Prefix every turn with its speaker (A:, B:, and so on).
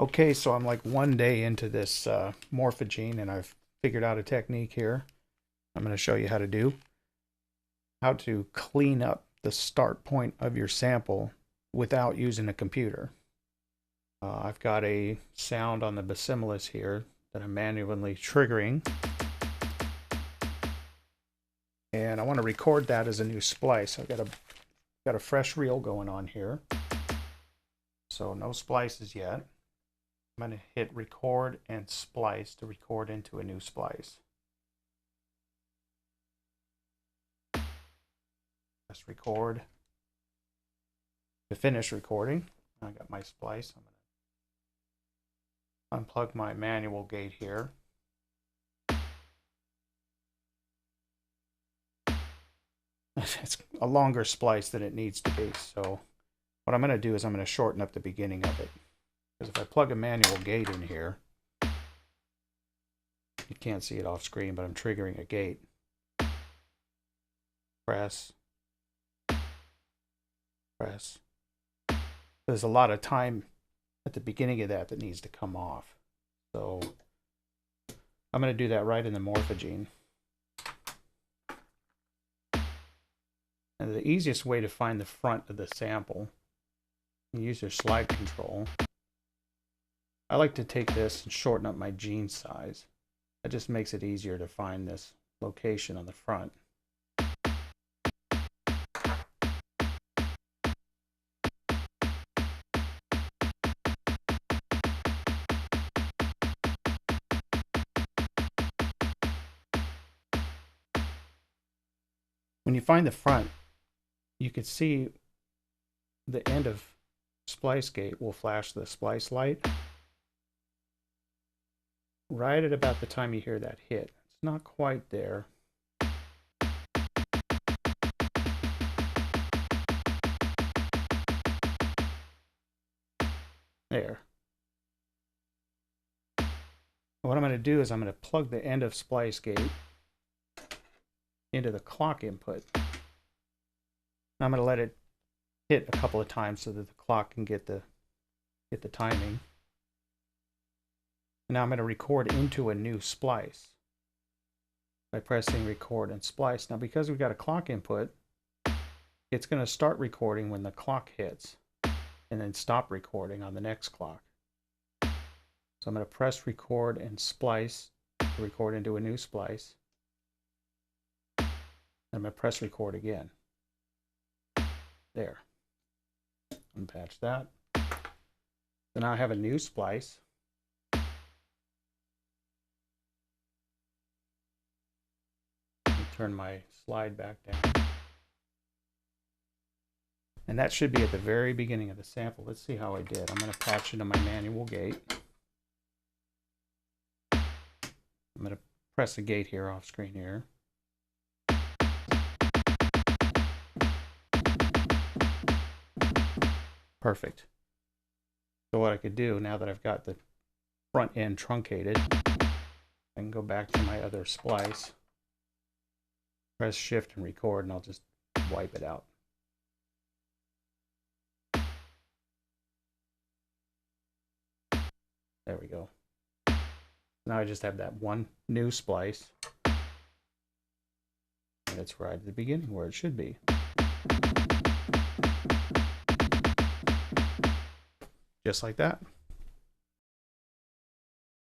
A: Okay, so I'm like 1 day into this Morphagene, and I've figured out a technique here I'm going to show you how to clean up the start point of your sample without using a computer. I've got a sound on the Bacillus here that I'm manually triggering, and I want to record that as a new splice. I've got a fresh reel going on here, so no splices yet. I'm going to hit record and splice to record into a new splice. Press record to finish recording. I got my splice. I'm going to unplug my manual gate here. It's a longer splice than it needs to be, so what I'm going to do is I'm going to shorten up the beginning of it. Because if I plug a manual gate in here, you can't see it off screen, but I'm triggering a gate. Press. Press. There's a lot of time at the beginning of that needs to come off. So I'm going to do that right in the Morphagene. And the easiest way to find the front of the sample, you use your slide control. I like to take this and shorten up my gene size. That just makes it easier to find this location on the front. When you find the front, you can see the end of splice gate will flash the splice light right at about the time you hear that hit. It's not quite there. There. What I'm going to do is I'm going to plug the end of splice gate into the clock input. I'm going to let it hit a couple of times so that the clock can get the timing. Now I'm going to record into a new splice by pressing record and splice. Now because we've got a clock input, it's going to start recording when the clock hits and then stop recording on the next clock. So I'm going to press record and splice to record into a new splice. I'm going to press record again. There. Unpatch that. So now I have a new splice. Turn my slide back down. And that should be at the very beginning of the sample. Let's see how I did. I'm going to patch into my manual gate. I'm going to press the gate here off screen here. Perfect. So what I could do now that I've got the front end truncated, I can go back to my other splice, press shift and record, and I'll just wipe it out. There we go. Now I just have that one new splice, and it's right at the beginning where it should be. Just like that.